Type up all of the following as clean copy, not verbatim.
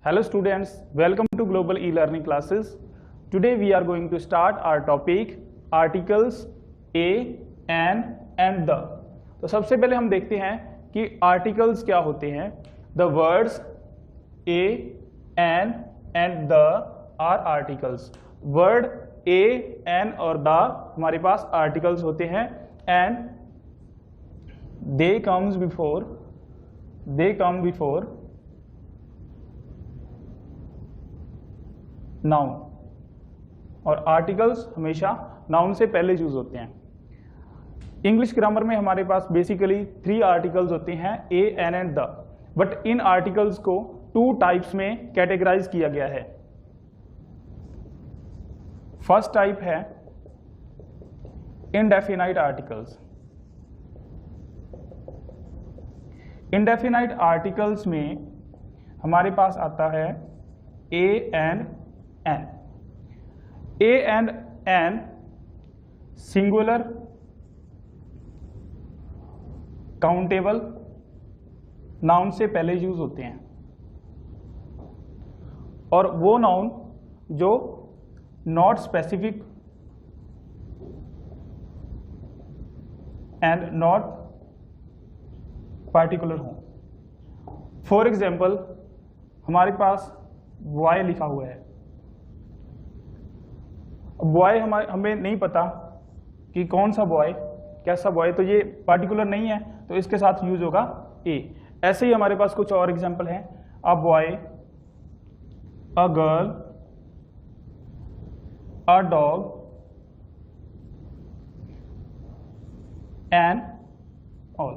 Hello students, welcome to Global E-Learning classes. Today we are going to start our topic articles a, an and the. तो सबसे पहले हम देखते हैं कि आर्टिकल्स क्या होते हैं. The words a, an and the are articles. Word a, an और the हमारे पास articles होते हैं and they come before noun और आर्टिकल्स हमेशा नाउन से पहले यूज होते हैं. इंग्लिश ग्रामर में हमारे पास बेसिकली 3 आर्टिकल्स होते हैं a, an and the. But इन आर्टिकल्स को 2 टाइप्स में कैटेगराइज किया गया है. फर्स्ट टाइप है इनडेफिनाइट आर्टिकल्स. इनडेफिनाइट आर्टिकल्स में हमारे पास आता है a and an. A and an singular countable noun से पहले यूज होते हैं और वो नाउन जो not specific and not particular हो. फॉर एग्जाम्पल हमारे पास बॉय लिखा हुआ है. बॉय हमें नहीं पता कि कौन सा बॉय, कैसा बॉय, तो ये पार्टिकुलर नहीं है तो इसके साथ यूज होगा ए. ऐसे ही हमारे पास कुछ और एग्जांपल हैं. A boy, a girl, a dog and all.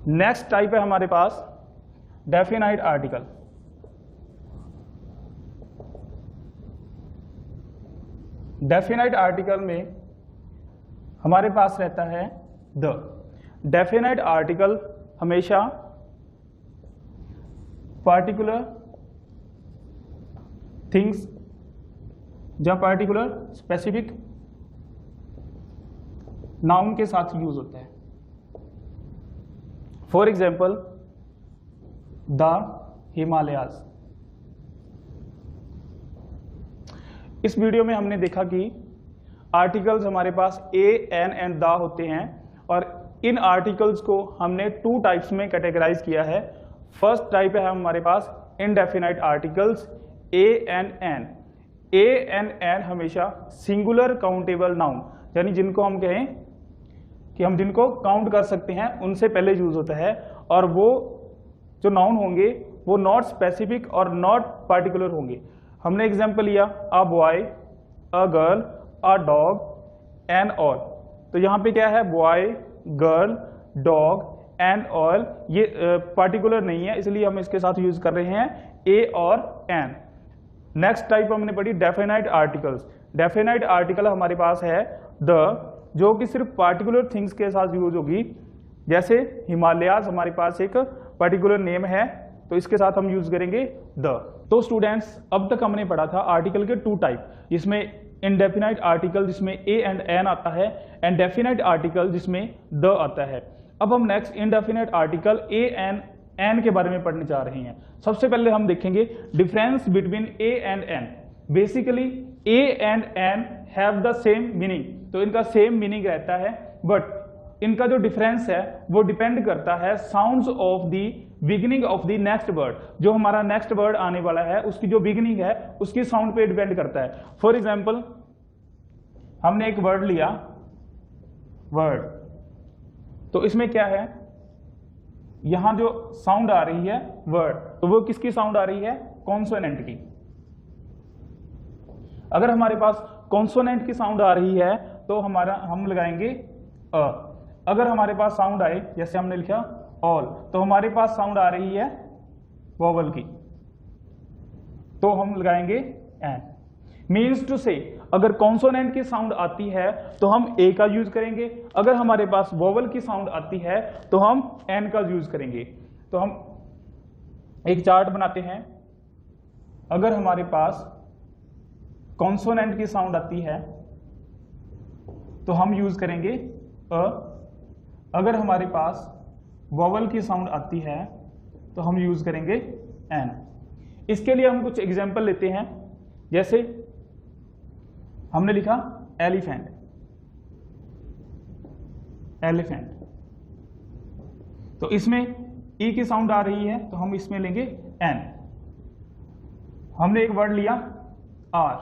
Next type है हमारे पास डेफिनाइट आर्टिकल. डेफिनाइट आर्टिकल में हमारे पास रहता है द. डेफिनाइट आर्टिकल हमेशा पार्टिकुलर थिंग्स या पार्टिकुलर स्पेसिफिक नाउन के साथ यूज होता है. For example the Himalayas. इस वीडियो में हमने देखा कि आर्टिकल्स हमारे पास ए, एन एंड द होते हैं और इन आर्टिकल्स को हमने 2 टाइप्स में कैटेगराइज किया है. फर्स्ट टाइप है हमारे पास indefinite articles a and an. A and an हमेशा सिंगुलर काउंटेबल नाउन, यानी जिनको हम कहें कि हम जिनको काउंट कर सकते हैं उनसे पहले यूज होता है और वो जो नाउन होंगे वो नॉट स्पेसिफिक और नॉट पार्टिकुलर होंगे. हमने एग्जाम्पल लिया a boy, a girl, a dog and all. तो यहाँ पे क्या है, boy, girl, dog and all. ये पार्टिकुलर नहीं है इसलिए हम इसके साथ यूज कर रहे हैं ए और एन. नेक्स्ट टाइप हमने पढ़ी डेफिनाइट आर्टिकल्स. डेफिनाइट आर्टिकल हमारे पास है द, जो कि सिर्फ पार्टिकुलर थिंग्स के साथ यूज होगी. जैसे हिमालयाज हमारे पास एक पर्टिकुलर नेम है तो इसके साथ हम यूज करेंगे द. तो स्टूडेंट्स अब तक हमने पढ़ा था आर्टिकल के 2 टाइप, जिसमें इनडेफिनाइट आर्टिकल जिसमें ए एंड एन आता है एंड डेफिनाइट आर्टिकल जिसमें द आता है. अब हम next indefinite article a and an के बारे में पढ़ने जा रहे हैं. सबसे पहले हम देखेंगे difference between a and an. Basically a and an have the same meaning, तो इनका सेम मीनिंग रहता है बट इनका जो डिफरेंस है वो डिपेंड करता है sounds of the beginning of the next word. जो हमारा नेक्स्ट वर्ड आने वाला है उसकी जो बिगिनिंग है उसकी साउंड पे डिपेंड करता है. फॉर एग्जाम्पल हमने एक वर्ड लिया वर्ड, तो इसमें क्या है, यहां जो साउंड आ रही है वर्ड, तो वो किसकी साउंड आ रही है, कॉन्सोनेंट की. अगर हमारे पास कॉन्सोनेंट की साउंड आ रही है तो हम लगाएंगे अ. अगर हमारे पास साउंड आए, जैसे हमने लिखा ऑल, तो हमारे पास साउंड आ रही है वोवल की, तो हम लगाएंगे एन. मीन्स टू से अगर कॉन्सोनेंट की साउंड आती है तो हम ए का यूज करेंगे, अगर हमारे पास वोवल की साउंड आती है तो हम एन का यूज करेंगे. तो हम एक चार्ट बनाते हैं. अगर हमारे पास कॉन्सोनेंट की साउंड आती है तो हम यूज करेंगे अ. अगर हमारे पास वोवल की साउंड आती है तो हम यूज करेंगे एन। इसके लिए हम कुछ एग्जाम्पल लेते हैं, जैसे हमने लिखा एलिफेंट, एलिफेंट, तो इसमें ई की साउंड आ रही है तो हम इसमें लेंगे एन। हमने एक वर्ड लिया आर,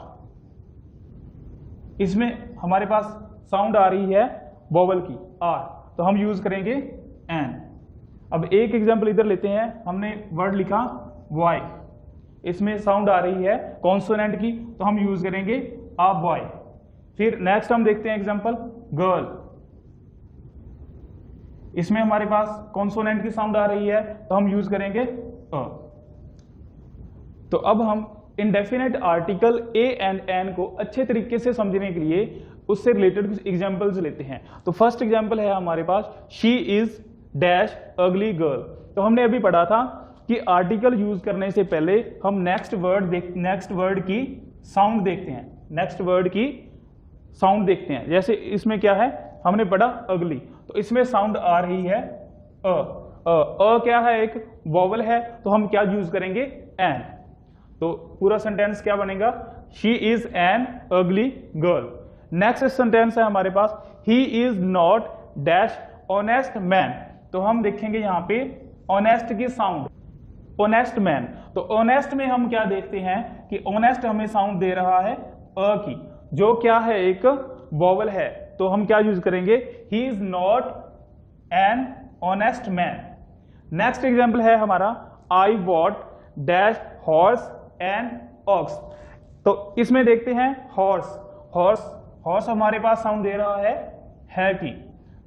इसमें हमारे पास साउंड आ रही है वोवल की आर, तो हम यूज करेंगे एन। अब एक एग्जांपल इधर लेते हैं, हमने वर्ड लिखा बॉय, इसमें साउंड आ रही है कॉन्सोनेंट की, तो हम यूज करेंगे आ बॉय। फिर नेक्स्ट हम देखते हैं एग्जांपल गर्ल, इसमें हमारे पास कॉन्सोनेंट की साउंड आ रही है तो हम यूज करेंगे अ। तो अब हम indefinite article a and an को अच्छे तरीके से समझने के लिए उससे रिलेटेड कुछ एग्जांपल्स लेते हैं। तो फर्स्ट एग्जांपल है हमारे पास शी इज डैश अगली गर्ल। तो हमने अभी पढ़ा था कि आर्टिकल यूज करने से पहले हम नेक्स्ट वर्ड की साउंड देखते हैं, नेक्स्ट वर्ड की साउंड देखते हैं। जैसे इसमें क्या है, हमने पढ़ा अगली, तो इसमें साउंड आ रही है अ क्या है, एक वोवल है, तो हम क्या यूज करेंगे एन। तो पूरा सेंटेंस क्या बनेगा, she is an ugly girl. Next sentence है हमारे पास he is not dash honest man. तो हम देखेंगे यहाँ पे ऑनेस्ट की साउंड, ऑनेस्ट मैन। तो ऑनेस्ट में हम क्या देखते हैं कि ऑनेस्ट हमें साउंड दे रहा है अ की, जो क्या है एक वोवल है, तो हम क्या यूज करेंगे he is not an honest man. Next example है हमारा I what dash horse and ox. तो इसमें देखते हैं हॉर्स, हॉर्स हमारे पास साउंड दे रहा है की,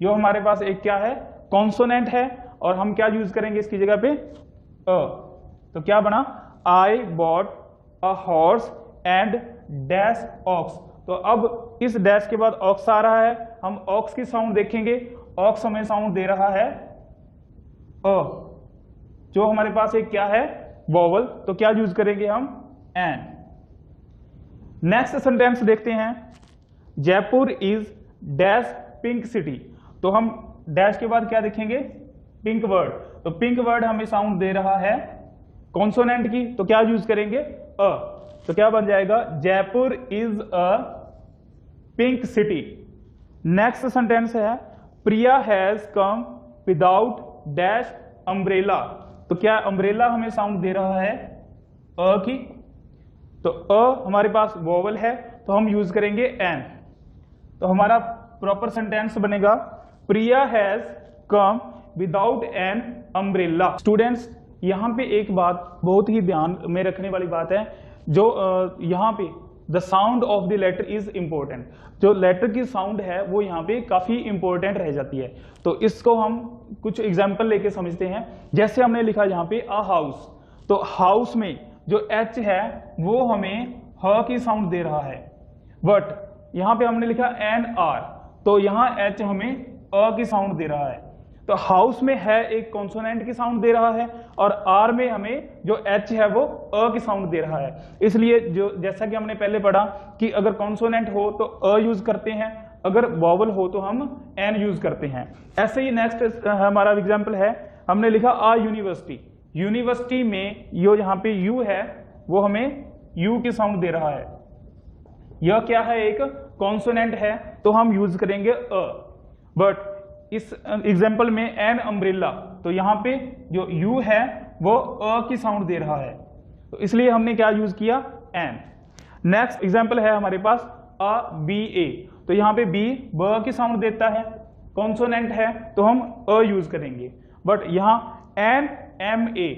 जो हमारे पास एक क्या है कॉन्सोनेंट है, और हम क्या यूज करेंगे इसकी जगह पे अ। तो क्या बना I bought a horse and dash ox. तो अब इस डैश के बाद ऑक्स आ रहा है, हम ऑक्स की साउंड देखेंगे, ऑक्स हमें साउंड दे रहा है अ, जो हमारे पास एक क्या है वोवल, तो क्या यूज करेंगे हम एन। नेक्स्ट सेंटेंस देखते हैं Jaipur is dash pink city. तो हम डैश के बाद क्या देखेंगे पिंक वर्ड, तो पिंक वर्ड हमें साउंड दे रहा है कॉन्सोनेंट की, तो क्या यूज करेंगे अ। तो क्या बन जाएगा Jaipur is a pink city. Next sentence है Priya has come without dash umbrella. तो क्या अम्ब्रेला हमें साउंड दे रहा है अ की, तो अ हमारे पास वोवल है, तो हम यूज करेंगे एन। तो हमारा प्रॉपर सेंटेंस बनेगा Priya has come without an umbrella. Students यहां पे एक बात बहुत ही ध्यान में रखने वाली बात है, जो यहाँ पे the sound of the letter is important. जो लेटर की साउंड है वो यहाँ पे काफी इंपॉर्टेंट रह जाती है। तो इसको हम कुछ एग्जांपल लेके समझते हैं। जैसे हमने लिखा यहाँ पे अ हाउस, तो हाउस में जो एच है वो हमें ह की साउंड दे रहा है, बट यहाँ पे हमने लिखा एन आर, तो यहाँ एच हमें अ की साउंड दे रहा है। तो हाउस में है एक कॉन्सोनेंट की साउंड दे रहा है, और आर में हमें जो एच है वो अ की साउंड दे रहा है। इसलिए जो जैसा कि हमने पहले पढ़ा कि अगर कॉन्सोनेंट हो तो अ यूज करते हैं, अगर वॉवल हो तो हम एन यूज करते हैं। ऐसे ही नेक्स्ट हमारा एग्जांपल है, हमने लिखा आ यूनिवर्सिटी। यूनिवर्सिटी में यो यहाँ पे यू है वो हमें यू की साउंड दे रहा है, यह क्या है एक कॉन्सोनेंट है, तो हम यूज करेंगे अ। बट इस एग्जांपल में एन अम्ब्रेला, तो यहाँ पे जो यू है वो अ की साउंड दे रहा है, तो इसलिए हमने क्या यूज किया एन। नेक्स्ट एग्जांपल है हमारे पास अ बी ए। तो यहाँ पे बी ब की साउंड देता है, कॉन्सोनेंट है, तो हम अ यूज करेंगे। बट यहाँ एन एम ए,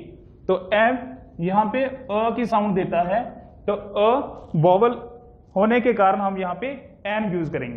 तो एम यहाँ पे अ की साउंड देता है, तो अ वोवल होने के कारण हम यहाँ पे एन यूज करेंगे।